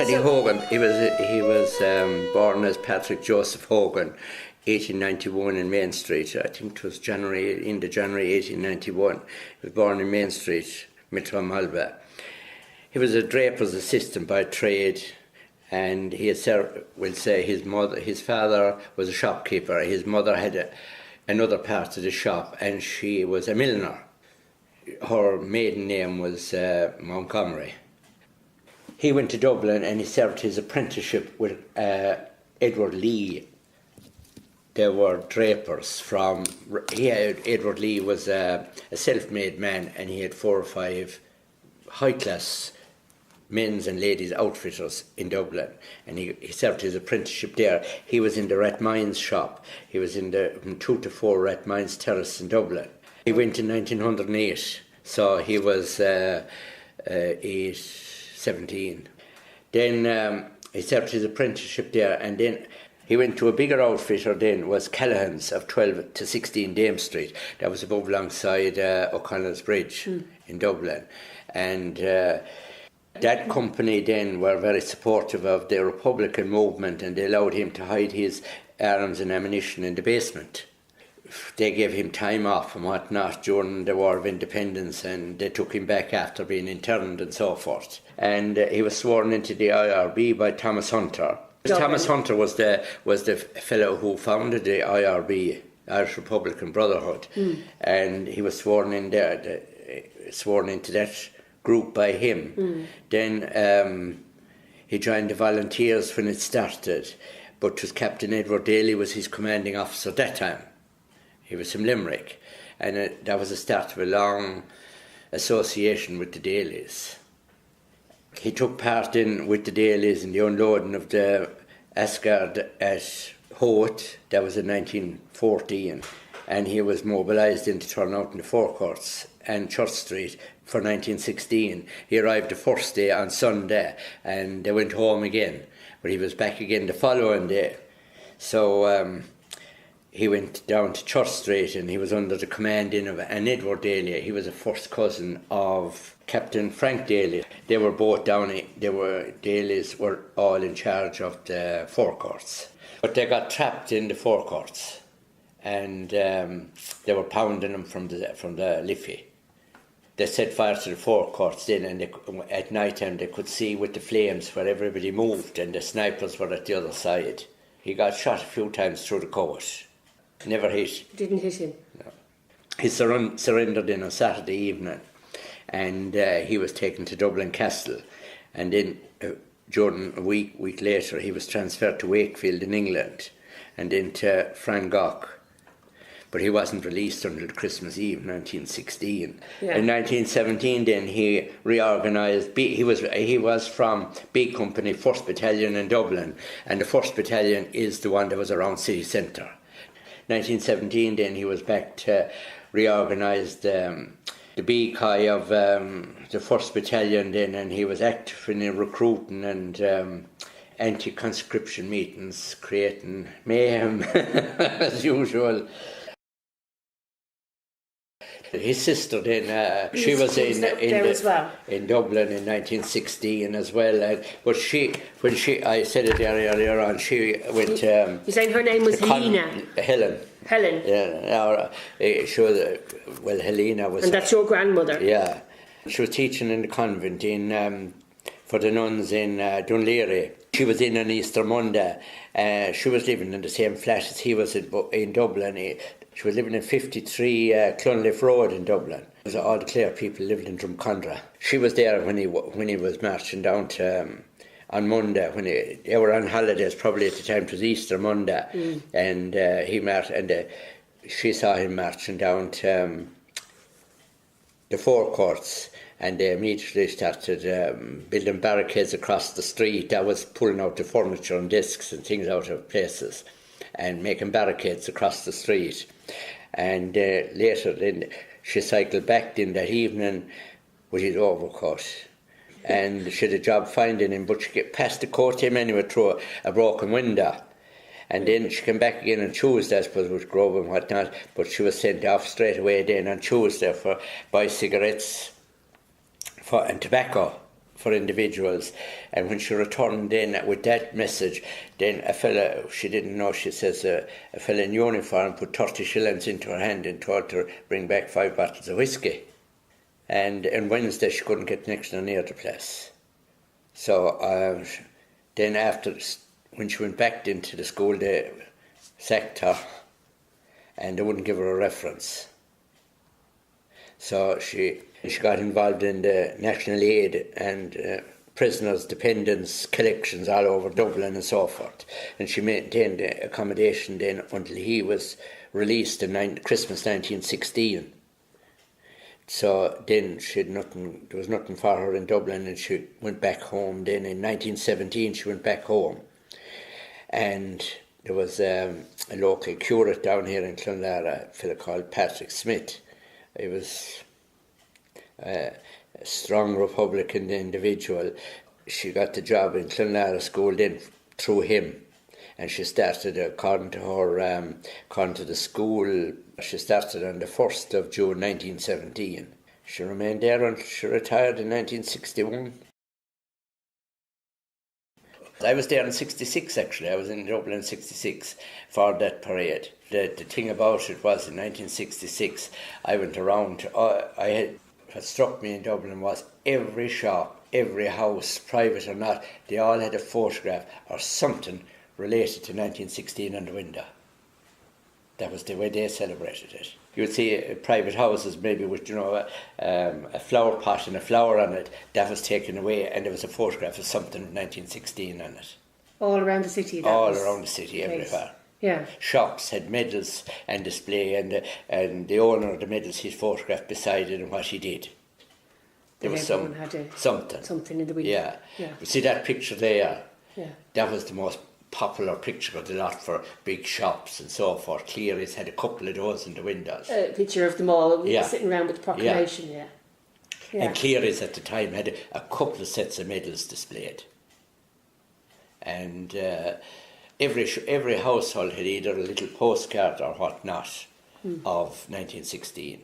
Paddy Hogan, he was born as Patrick Joseph Hogan, 1891 in Main Street. I think it was January 1891. He was born in Main Street, Miltown Malbay. He was a draper's assistant by trade, and we'll say his father was a shopkeeper. His mother had another part of the shop, and she was a milliner. Her maiden name was Montgomery. He went to Dublin and he served his apprenticeship with Edward Lee. They were drapers Edward Lee was a self-made man, and he had 4 or 5 high-class men's and ladies outfitters in Dublin, and he served his apprenticeship there. He was in the Rathmines shop. He was in from 2 to 4 Rathmines Terrace in Dublin. He went in 1908, so he was 17. Then he served his apprenticeship there, and then he went to a bigger outfitter then, was Callahan's of 12 to 16 Dame Street. That was above alongside O'Connell's Bridge in Dublin. And that company then were very supportive of the Republican movement, and they allowed him to hide his arms and ammunition in the basement. They gave him time off and whatnot during the War of Independence, and they took him back after being interned and so forth. And he was sworn into the IRB by Thomas Hunter. Thomas Hunter was the fellow who founded the IRB, Irish Republican Brotherhood, and he was sworn in there, sworn into that group by him. Then he joined the Volunteers when it started, but it was Captain Edward Daly was his commanding officer that time. He was from Limerick, and that was the start of a long association with the Dalys. He took part with the Dalys in the unloading of the Asgard at Howth. That was in 1914, and he was mobilised in to turn out in the forecourts and Church Street for 1916. He arrived the first day on Sunday, and they went home again, but he was back again the following day. So he went down to Church Street, and he was under the command of an Edward Daly. He was a first cousin of Captain Frank Daly. They were both Dalys were all in charge of the forecourts. But they got trapped in the forecourts, and they were pounding them from the Liffey. They set fire to the forecourts then, and at night time they could see with the flames where everybody moved, and the snipers were at the other side. He got shot a few times through the coat. Never hit. Didn't hit him? No. He surrendered in on Saturday evening, and he was taken to Dublin Castle, and then during a week later he was transferred to Wakefield in England, and then to Frangach. But he wasn't released until Christmas Eve 1916. Yeah. In 1917 then he reorganised. He was from B Company 1st Battalion in Dublin, and the 1st Battalion is the one that was around city centre. 1917 then he was back to reorganise the B Chi of the 1st Battalion then, and he was active in recruiting and anti-conscription meetings, creating mayhem as usual. His sister then, she was in Dublin in 1916 as well. But I said it earlier on, she went... You're saying her name was Helena? Helen. Yeah, Helena was... And that's your grandmother? Yeah. She was teaching in the convent for the nuns in Clonlara. She was in on Easter Monday. She was living in the same flat as he was in Dublin. She was living in 53 Clonlara Road in Dublin. All the Clare people lived in Drumcondra. She was there when he was marching down to on Monday, when they were on holidays. Probably at the time it was Easter Monday, and she saw him marching down to the forecourts, and they immediately started building barricades across the street. That was pulling out the furniture and desks and things out of places, and making barricades across the street. And later then she cycled back in that evening with his overcoat, and she had a job finding him, but she get past the court him anyway through a broken window. And then she came back again on Tuesday, I suppose, with Grove and whatnot, but she was sent off straight away then on Tuesday for buy cigarettes and tobacco for individuals. And when she returned then with that message, then a fella, she didn't know, she says, a fella in uniform put 30 shillings into her hand and told her bring back 5 bottles of whiskey. And on Wednesday she couldn't get next to near the place. So then after, when she went back into the school, they sacked her and they wouldn't give her a reference. So she got involved in the national aid and prisoners' dependents collections all over Dublin and so forth. And she maintained accommodation then until he was released in Christmas 1916. So then she had nothing, there was nothing for her in Dublin, and she went back home. Then in 1917 she went back home. And there was a local curate down here in Clonlara, a fellow called Patrick Smith. He was a strong Republican individual. She got the job in Clonlara School then through him. And she started, according to the school, she started on the 1st of June 1917. She remained there until she retired in 1961. I was there in 66 actually. I was in Dublin in 66 for that parade. The thing about it was in 1966 I went around, what struck me in Dublin was every shop, every house, private or not, they all had a photograph or something related to 1916 on the window. That was the way they celebrated it. You would see private houses maybe with, a flower pot and a flower on it. That was taken away and there was a photograph of something with 1916 on it. All around the city? All around the city, everywhere. Yeah. Shops had medals and display, and the owner of the medals, his photograph beside it and what he did. There was something in the window. Yeah. Yeah. You see that picture there? Yeah. That was the most popular picture of the lot for big shops and so forth. Clárai's had a couple of those in the windows. A picture of them all sitting around with the proclamation, yeah. And Clárai's at the time had a couple of sets of medals displayed. And every household had either a little postcard or whatnot of 1916.